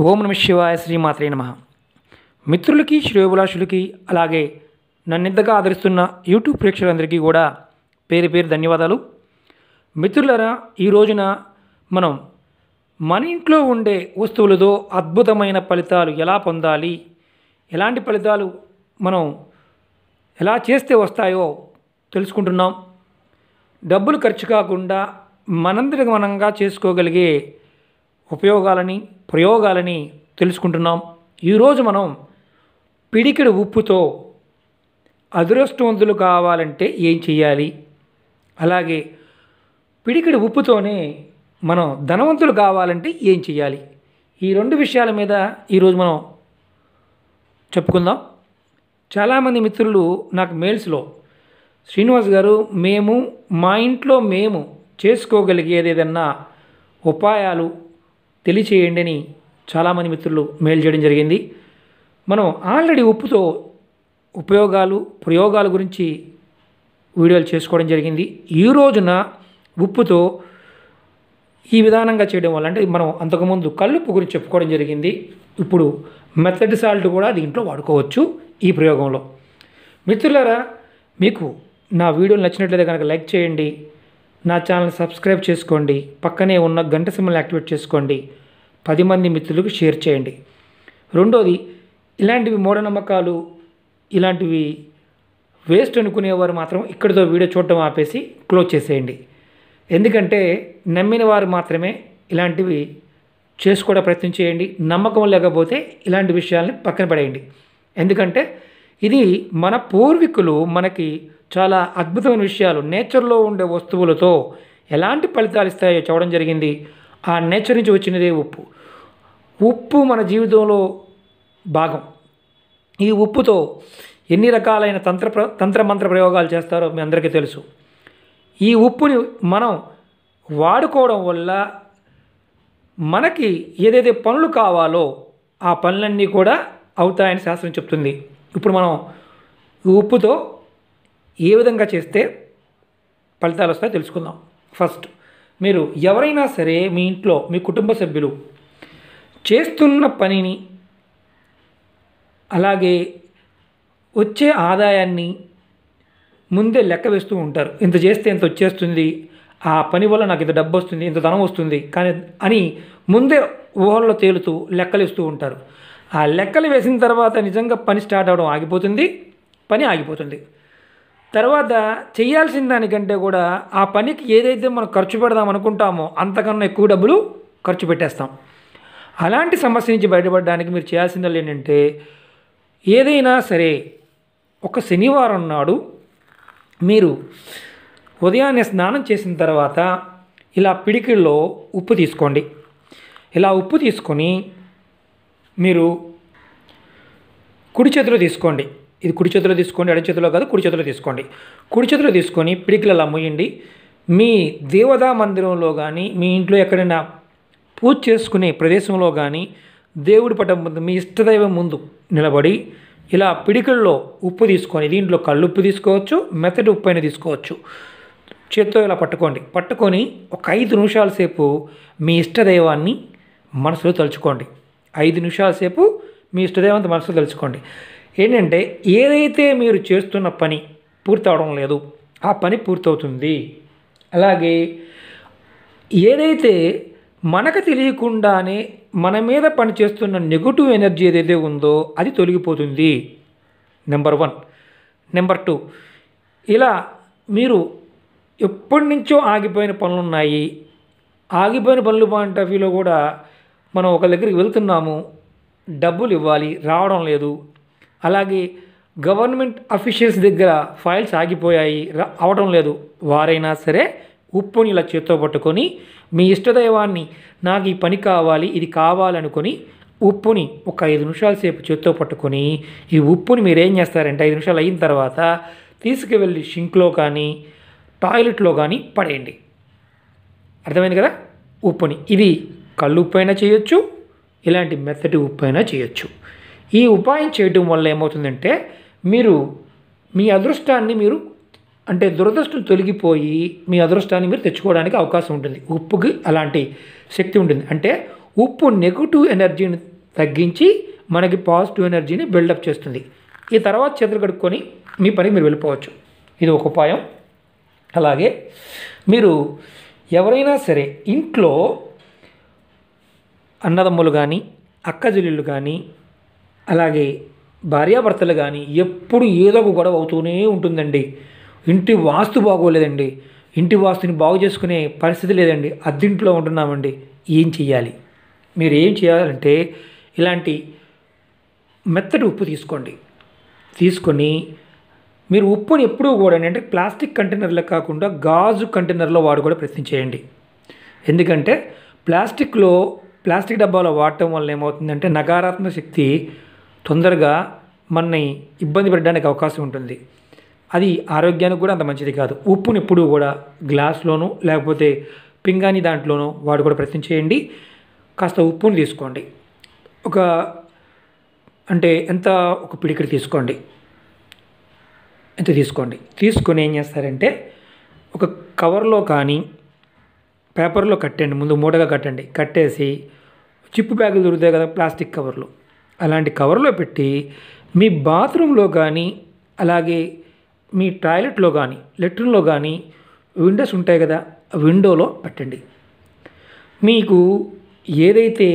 ఓం నమ శివాయ శ్రీమాత్రే నమః. మిత్రులకి శ్రేయోభిలాషులకి అలాగే నన్నింతగా ఆదరిస్తున్న యూట్యూబ్ ప్రేక్షకులందరికీ కూడా పేరు పేరు ధన్యవాదాలు. మిత్రులారా, ఈ రోజున మనం మన ఇంట్లో ఉండే వస్తువులతో అద్భుతమైన ఫలితాలు ఎలా పొందాలి, ఎలాంటి ఫలితాలు మనం ఎలా చేస్తే వస్తాయో తెలుసుకుంటున్నాం. డబ్బులు ఖర్చు కాకుండా మనందరికి మనంగా చేసుకోగలిగే ఉపయోగాలని ప్రయోగాలని తెలుసుకుంటున్నాం. ఈరోజు మనం పిడికెడు ఉప్పుతో అదృష్టవంతులు కావాలంటే ఏం చేయాలి, అలాగే పిడికెడు ఉప్పుతోనే మనం ధనవంతులు కావాలంటే ఏం చేయాలి, ఈ రెండు విషయాల మీద ఈరోజు మనం చెప్పుకుందాం. చాలామంది మిత్రులు నాకు మెయిల్స్లో శ్రీనివాస్ గారు, మా ఇంట్లో మేము చేసుకోగలిగేది ఏదన్నా ఉపాయాలు తెలియచేయండి అని చాలామంది మిత్రులు మెయిల్ చేయడం జరిగింది. మనం ఆల్రెడీ ఉప్పుతో ఉపయోగాలు ప్రయోగాల గురించి వీడియోలు చేసుకోవడం జరిగింది. ఈ రోజున ఉప్పుతో ఈ విధానంగా చేయడం వల్ల, అంటే మనం అంతకుముందు కల్లుప్పు గురించి చెప్పుకోవడం జరిగింది. ఇప్పుడు మెథడ్ సాల్ట్ కూడా దీంట్లో వాడుకోవచ్చు ఈ ప్రయోగంలో. మిత్రులారా, మీకు నా వీడియోలు నచ్చినట్లయితే కనుక లైక్ చేయండి, నా ఛానల్ సబ్స్క్రైబ్ చేసుకోండి, పక్కనే ఉన్న గంట సింబల్ని యాక్టివేట్ చేసుకోండి, 10 మంది మిత్రులకు షేర్ చేయండి. రెండోది, ఇలాంటివి మూఢనమ్మకాలు ఇలాంటివి వేస్ట్ అనుకునేవారు మాత్రం ఇక్కడితో వీడియో చూడటం ఆపేసి క్లోజ్ చేసేయండి. ఎందుకంటే నమ్మిన వారు మాత్రమే ఇలాంటివి చేసుకోవడం ప్రయత్నం చేయండి. నమ్మకం లేకపోతే ఇలాంటి విషయాల్ని పక్కన పడేయండి. ఎందుకంటే ఇది మన పూర్వీకులు మనకి చాలా అద్భుతమైన విషయాలు నేచర్లో ఉండే వస్తువులతో ఎలాంటి ఫలితాలు ఇస్తాయో చెప్పడం జరిగింది. ఆ నేచర్ నుంచి వచ్చినదే ఉప్పు. ఉప్పు మన జీవితంలో భాగం. ఈ ఉప్పుతో ఎన్ని రకాలైన తంత్రమంత్ర ప్రయోగాలు చేస్తారో మీ అందరికీ తెలుసు. ఈ ఉప్పుని మనం వాడుకోవడం వల్ల మనకి ఏదైతే పనులు కావాలో ఆ పనులన్నీ కూడా అవుతాయని శాస్త్రం చెప్తుంది. ఇప్పుడు మనం ఈ ఉప్పుతో ఏ విధంగా చేస్తే ఫలితాలు వస్తాయో తెలుసుకుందాం. ఫస్ట్, మీరు ఎవరైనా సరే మీ ఇంట్లో మీ కుటుంబ సభ్యులు చేస్తున్న పనిని అలాగే వచ్చే ఆదాయాన్ని ముందే లెక్క వేస్తూ ఉంటారు. ఇంత చేస్తే ఇంత వచ్చేస్తుంది, ఆ పని వల్ల నాకు ఇంత డబ్బు వస్తుంది, ఇంత ధనం వస్తుంది కానీ అని ముందే ఊహల్లో తేలుతూ లెక్కలు వేస్తూ ఉంటారు. ఆ లెక్కలు వేసిన తర్వాత నిజంగా పని స్టార్ట్ అవ్వడం ఆగిపోతుంది, పని ఆగిపోతుంది. తర్వాత చేయాల్సిన దానికంటే కూడా ఆ పనికి ఏదైతే మనం ఖర్చు పెడదాం అనుకుంటామో అంతకన్నా ఎక్కువ డబ్బులు ఖర్చు పెట్టేస్తాం. అలాంటి సమస్య నుంచి బయటపడడానికి మీరు చేయాల్సింది ఏంటంటే, ఏదైనా సరే ఒక శనివారం నాడు మీరు ఉదయాన్నే స్నానం చేసిన తర్వాత ఇలా పిడికిల్లో ఉప్పు తీసుకోండి. ఇలా ఉప్పు తీసుకొని మీరు కుడి చేతిలో తీసుకోండి. ఇది కుడి చేతిలో తీసుకోండి, ఎడమ చేతిలో కాదు, కుడి చేతిలో తీసుకోండి. కుడి చేతిలో తీసుకొని పిడికిలు అలా మూయండి. మీ దేవతా మందిరంలో కానీ మీ ఇంట్లో ఎక్కడైనా పూజ చేసుకునే ప్రదేశంలో కానీ దేవుడి పటం ముందు మీ ఇష్టదైవం ముందు నిలబడి ఇలా పిడికిల్లో ఉప్పు తీసుకొని, దీంట్లో కల్లుప్పు తీసుకోవచ్చు, మెత్తటి ఉప్పు అయినా తీసుకోవచ్చు, చేత్తో ఇలా పట్టుకొని ఒక 5 నిమిషాల సేపు మీ ఇష్టదైవాన్ని మనసులో తలుచుకోండి. 5 నిమిషాల సేపు మీ ఇష్టదైవాన్ని మనసులో తలుచుకోండి. ఏంటంటే ఏదైతే మీరు చేస్తున్న పని పూర్తవడం లేదు ఆ పని పూర్తవుతుంది. అలాగే ఏదైతే మనకు తెలియకుండానే మన మీద పనిచేస్తున్న నెగటివ్ ఎనర్జీ ఏదైతే ఉందో అది తొలగిపోతుంది. నెంబర్ 1. నెంబర్ 2, ఇలా మీరు ఎప్పటి నుంచో ఆగిపోయిన పనులు ఉన్నాయి. ఆగిపోయిన పనులు పాయింట్ ఆఫ్ వ్యూలో కూడా మనం ఒక దగ్గరికి వెళ్తున్నాము, డబ్బులు ఇవ్వాలి, రావడం లేదు. అలాగే గవర్నమెంట్ అఫీషియల్స్ దగ్గర ఫైల్స్ ఆగిపోయాయి, అవడం లేదు. వారైనా సరే ఉప్పుని ఇలా చేత్తో పట్టుకొని మీ ఇష్టదైవాన్ని నాకు ఈ పని కావాలి, ఇది కావాలనుకొని ఉప్పుని ఒక 5 నిమిషాల సేపు చేత్తో పట్టుకొని ఈ ఉప్పుని మీరు ఏం చేస్తారంటే 5 నిమిషాలు అయిన తర్వాత తీసుకువెళ్ళి షింక్లో కానీ టాయిలెట్లో కానీ పడేయండి. అర్థమైంది కదా? ఉప్పుని ఇది కళ్ళు ఉప్పు అయినా చేయొచ్చు, ఇలాంటి మెత్తటి ఉప్పు అయినా చేయొచ్చు. ఈ ఉపాయం చేయటం వల్ల ఏమవుతుందంటే మీరు మీ అదృష్టాన్ని అంటే దురదృష్టం తొలగిపోయి మీ అదృష్టాన్ని మీరు తెచ్చుకోవడానికి అవకాశం ఉంటుంది. ఉప్పుకి అలాంటి శక్తి ఉంటుంది. అంటే ఉప్పు నెగిటివ్ ఎనర్జీని తగ్గించి మనకి పాజిటివ్ ఎనర్జీని బిల్డప్ చేస్తుంది. ఈ తర్వాత చేతులు కడుక్కొని మీ పనికి మీరు వెళ్ళిపోవచ్చు. ఇది ఒక ఉపాయం. అలాగే మీరు ఎవరైనా సరే ఇంట్లో అన్నదమ్ములు కానీ, అక్కచెల్లెళ్ళు కానీ, అలాగే భార్యాభర్తలు కానీ ఎప్పుడు ఏదో ఒక గొడవ అవుతూనే ఉంటుందండి. ఇంటి వాస్తు బాగోలేదండి, ఇంటి వాస్తుని బాగు చేసుకునే పరిస్థితి లేదండి, అద్దింట్లో ఉంటున్నామండి. ఏం చెయ్యాలి? మీరు ఏం చేయాలంటే ఇలాంటి మెత్తటి ఉప్పు తీసుకొని మీరు ఉప్పుని ఎప్పుడూ కూడా అంటే ప్లాస్టిక్ కంటైనర్లో కాకుండా గాజు కంటైనర్లో కూడా ప్రయత్నం చేయండి. ఎందుకంటే ప్లాస్టిక్ డబ్బాలో వాడటం వల్ల ఏమవుతుందంటే నకారాత్మక శక్తి తొందరగా మనని ఇబ్బంది పెట్టడానికి అవకాశం ఉంటుంది. అది ఆరోగ్యానికి కూడా అంత మంచిది కాదు. ఉప్పుని ఎప్పుడూ కూడా గ్లాస్లోనూ లేకపోతే పింగాణి దాంట్లోనూ కూడా ప్రయత్నం చేయండి. కాస్త ఉప్పుని తీసుకోండి. ఒక పిడికిడి తీసుకోండి. తీసుకొని ఏం చేస్తారంటే ఒక కవర్లో కానీ పేపర్లో కట్టండి. ముందు మూటగా కట్టేసి చిప్పు బ్యాగులు దొరుకుతాయి కదా, ప్లాస్టిక్ కవర్లు, అలాంటి కవర్లో పెట్టి మీ బాత్రూంలో కానీ, అలాగే మీ టాయిలెట్లో కానీ, లెట్రిన్లో కానీ విండోస్ ఉంటాయి కదా, విండోలో పెట్టండి. మీకు ఏదైతే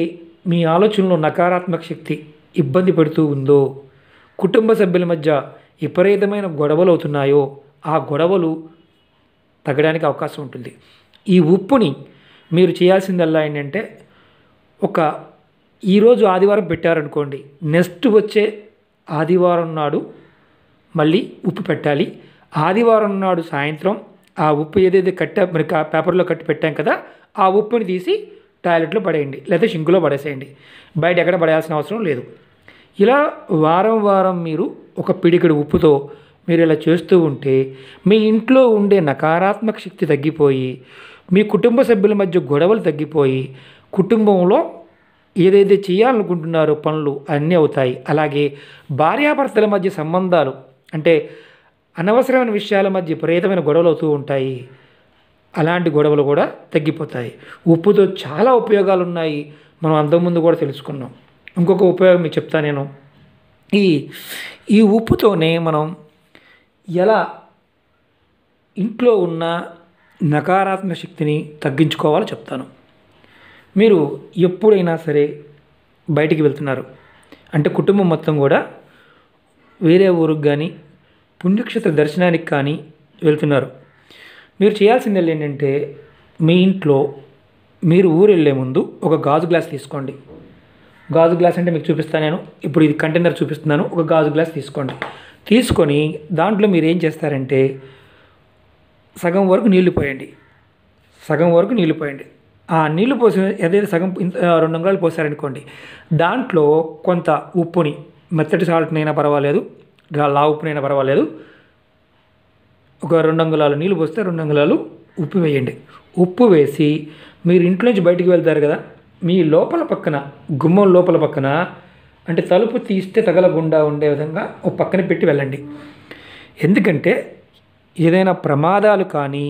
మీ ఆలోచనలో నకారాత్మక శక్తి ఇబ్బంది పెడుతూ ఉందో, కుటుంబ సభ్యుల మధ్య విపరీతమైన గొడవలు అవుతున్నాయో, ఆ గొడవలు తగ్గడానికి అవకాశం ఉంటుంది. ఈ ఉప్పుని మీరు చేయాల్సిందల్లా ఏంటంటే ఈరోజు ఆదివారం పెట్టారనుకోండి, నెక్స్ట్ వచ్చే ఆదివారం నాడు మళ్ళీ ఉప్పు పెట్టాలి. ఆదివారం నాడు సాయంత్రం ఆ ఉప్పు ఏదైతే మరి పేపర్లో కట్టి పెట్టాం కదా, ఆ ఉప్పుని తీసి టాయిలెట్లో పడేయండి, లేదా షింకులో పడేసేయండి. బయట ఎక్కడ పడేయాల్సిన అవసరం లేదు. ఇలా వారం మీరు ఒక పిడికిడి ఉప్పుతో మీరు ఇలా చేస్తూ ఉంటే మీ ఇంట్లో ఉండే నకారాత్మక శక్తి తగ్గిపోయి, మీ కుటుంబ సభ్యుల మధ్య గొడవలు తగ్గిపోయి, కుటుంబంలో ఏదైతే చేయాలనుకుంటున్నారో పనులు అన్నీ అవుతాయి. అలాగే భార్యాభర్తల మధ్య సంబంధాలు అంటే అనవసరమైన విషయాల మధ్య విపరీతమైన గొడవలు అవుతూ ఉంటాయి. అలాంటి గొడవలు కూడా తగ్గిపోతాయి. ఉప్పుతో చాలా ఉపయోగాలు ఉన్నాయి, మనం అంతకుముందు కూడా తెలుసుకున్నాం. ఇంకొక ఉపయోగం మీకు చెప్తాను నేను. ఈ ఉప్పుతోనే మనం ఎలా ఇంట్లో ఉన్న నకారాత్మక శక్తిని తగ్గించుకోవాలో చెప్తాను. మీరు ఎప్పుడైనా సరే బయటికి వెళ్తున్నారు అంటే కుటుంబం మొత్తం కూడా వేరే ఊరికి కానీ, పుణ్యక్షేత్ర దర్శనానికి కానీ వెళ్తున్నారు. మీరు చేయాల్సింది ఏంటంటే మీ ఇంట్లో మీరు ఊరు వెళ్ళే ముందు ఒక గాజు గ్లాస్ తీసుకోండి. గాజు గ్లాస్ అంటే మీకు చూపిస్తాను నేను. ఇప్పుడు ఇది కంటైనర్ చూపిస్తున్నాను. ఒక గాజు గ్లాస్ తీసుకొని దాంట్లో మీరు ఏం చేస్తారంటే సగం వరకు నీళ్లు పోయండి. ఆ నీళ్లు పోసి ఏదైతే సగం 2 అంగుళాలు పోసారనుకోండి, దాంట్లో కొంత ఉప్పుని, మెత్తటి సాల్ట్నైనా పర్వాలేదు, లా ఉప్పునైనా పర్వాలేదు, ఒక 2 అంగుళాలు నీళ్ళు పోస్తే 2 అంగుళాలు ఉప్పు వేయండి. ఉప్పు వేసి మీరు ఇంట్లో నుంచి బయటికి వెళ్తారు కదా, మీ గుమ్మం లోపల పక్కన అంటే తలుపు తీస్తే తగలకుండా ఉండే విధంగా ఒక పక్కన పెట్టి వెళ్ళండి. ఎందుకంటే ఏదైనా ప్రమాదాలు కానీ,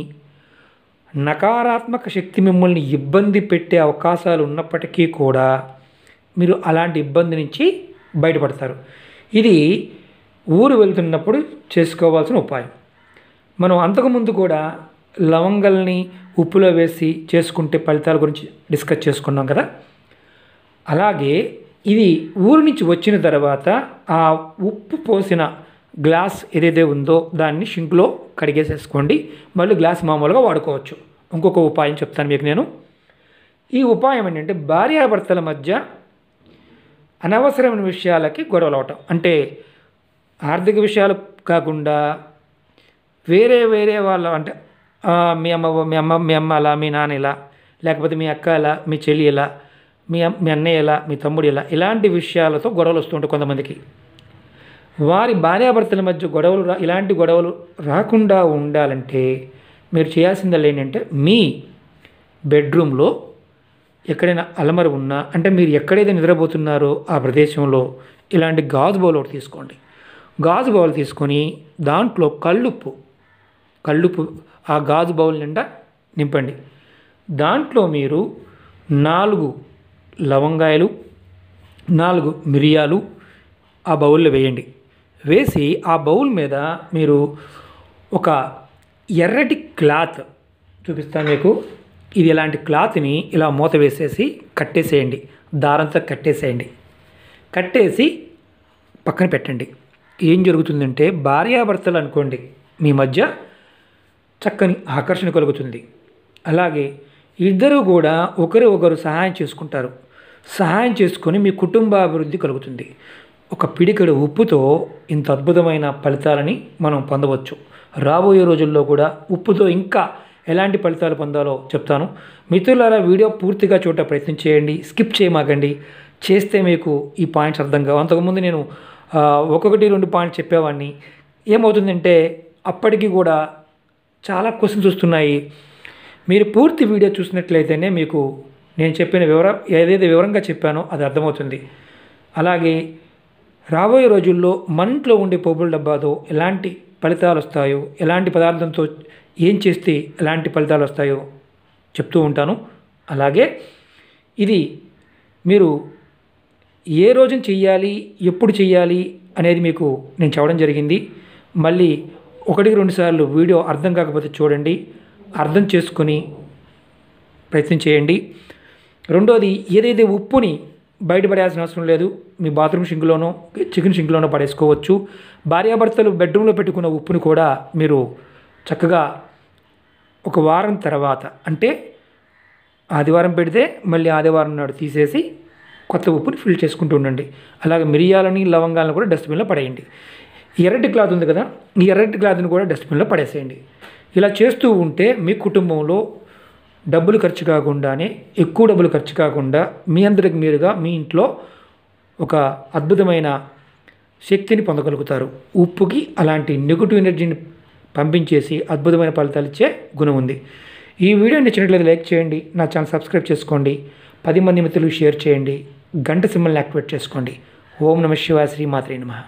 నకారాత్మక శక్తి మిమ్మల్ని ఇబ్బంది పెట్టే అవకాశాలు ఉన్నప్పటికీ కూడా మీరు అలాంటి ఇబ్బంది నుంచి బయటపడతారు. ఇది ఊరు వెళ్తున్నప్పుడు చేసుకోవాల్సిన ఉపాయం. మనం అంతకుముందు కూడా లవంగాల్ని ఉప్పులో వేసి చేసుకుంటే ఫలితాల గురించి డిస్కస్ చేసుకున్నాం కదా. అలాగే ఇది ఊరు నుంచి వచ్చిన తర్వాత ఆ ఉప్పు పోసిన గ్లాస్ ఏదైతే ఉందో దాన్ని షింక్లో కడిగేసేసుకోండి. మళ్ళీ గ్లాస్ మామూలుగా వాడుకోవచ్చు. ఇంకొక ఉపాయం చెప్తాను మీకు నేను. ఈ ఉపాయం ఏంటంటే భార్యాభర్తల మధ్య అనవసరమైన విషయాలకి గొడవలు అవటం, అంటే ఆర్థిక విషయాలు కాకుండా వేరే వాళ్ళ అంటే మీ అమ్మ ఎలా, మీ నాన్న ఎలా, లేకపోతే మీ అక్క ఎలా, మీ చెల్లి ఎలా, మీ అన్నయ్య ఎలా, మీ తమ్ముడు ఎలా, ఇలాంటి విషయాలతో గొడవలు వస్తుంటాయి కొంతమందికి. వారి భార్యాభర్తల మధ్య ఇలాంటి గొడవలు రాకుండా ఉండాలంటే మీరు చేయాల్సిందల్లా ఏంటంటే మీ బెడ్రూమ్లో ఎక్కడైనా అలమర ఉన్నా, అంటే మీరు ఎక్కడైతే నిద్రపోతున్నారో ఆ ప్రదేశంలో ఇలాంటి గాజు బౌల్ ఒకటి తీసుకోండి. గాజు బౌల్ తీసుకొని దాంట్లో కల్లుప్పు ఆ గాజు బౌల్ నిండా నింపండి. దాంట్లో మీరు 4 లవంగాయలు, 4 మిరియాలు ఆ బౌల్లో వేయండి. వేసి ఆ బౌల్ మీద మీరు ఒక ఎర్రటి క్లాత్ చూపిస్తాను మీకు. ఇది ఇలాంటి క్లాత్ని ఇలా మూత వేసేసి కట్టేసేయండి, దారంతో కట్టేసేయండి. కట్టేసి పక్కన పెట్టండి. ఏం జరుగుతుందంటే భార్యాభర్తలు అనుకోండి, మీ మధ్య చక్కని ఆకర్షణ కలుగుతుంది. అలాగే ఇద్దరు కూడా ఒకరు సహాయం చేసుకుంటారు. సహాయం చేసుకొని మీ కుటుంబాభివృద్ధి కలుగుతుంది. ఒక పిడికెడు ఉప్పుతో ఇంత అద్భుతమైన ఫలితాలని మనం పొందవచ్చు. రాబోయే రోజుల్లో కూడా ఉప్పుతో ఇంకా ఎలాంటి ఫలితాలు పొందాలో చెప్తాను. మిత్రులారా, వీడియో పూర్తిగా చూడటం ప్రయత్నం చేయండి, స్కిప్ చేయమాకండి. చేస్తే మీకు ఈ పాయింట్స్ అర్థం కావు. అంతకుముందు నేను 1-2 పాయింట్స్ చెప్పేవాడిని. ఏమవుతుందంటే అప్పటికి కూడా చాలా క్వశ్చన్స్ వస్తున్నాయి. మీరు పూర్తి వీడియో చూసినట్లయితేనే మీకు నేను చెప్పిన ఏదైతే వివరంగా చెప్పానో అది అర్థమవుతుంది. అలాగే రాబోయే రోజుల్లో మన ఇంట్లో ఉండే పోపుల డబ్బాతో ఎలాంటి ఫలితాలు వస్తాయో, ఎలాంటి పదార్థంతో ఏం చేస్తే ఎలాంటి ఫలితాలు వస్తాయో చెప్తూ ఉంటాను. అలాగే ఇది మీరు ఏ రోజున చెయ్యాలి, ఎప్పుడు చెయ్యాలి అనేది మీకు నేను చెప్పడం జరిగింది. మళ్ళీ 1-2 సార్లు వీడియో అర్థం కాకపోతే చూడండి, అర్థం చేసుకొని ప్రయత్నం చేయండి. రెండోది, ఏదైతే ఉప్పుని బయటపడేయాల్సిన అవసరం లేదు. మీ బాత్రూమ్ సింక్లోనో కిచెన్ సింక్లోనో పడేసుకోవచ్చు. భార్యాభర్తలు బెడ్రూమ్లో పెట్టుకున్న ఉప్పుని కూడా మీరు చక్కగా ఒక వారం తర్వాత, అంటే ఆదివారం పెడితే మళ్ళీ ఆదివారం నాడు తీసేసి కొత్త ఉప్పుని ఫిల్ చేసుకుంటూ ఉండండి. అలాగే మిరియాలని, లవంగాలను కూడా డస్ట్బిన్లో పడేయండి. ఎర్రటి క్లాత్ ఉంది కదా, ఈ ఎర్రటి క్లాత్ని కూడా డస్ట్బిన్లో పడేసేయండి. ఇలా చేస్తూ ఉంటే మీ కుటుంబంలో డబ్బులు ఖర్చు కాకుండానే, ఎక్కువ డబ్బులు ఖర్చు కాకుండా మీ అందరికి మీరుగా మీ ఇంట్లో ఒక అద్భుతమైన శక్తిని పొందగలుగుతారు. ఉప్పుకి అలాంటి నెగిటివ్ ఎనర్జీని పంపించేసి అద్భుతమైన ఫలితాలు ఇచ్చే గుణం ఉంది. ఈ వీడియో నచ్చినట్లయితే లైక్ చేయండి, నా ఛానల్ సబ్స్క్రైబ్ చేసుకోండి, 10 మంది మిత్రులకు షేర్ చేయండి, గంట సింబల్ని యాక్టివేట్ చేసుకోండి. ఓం నమః శివాయ, శ్రీమాత్రే నమః.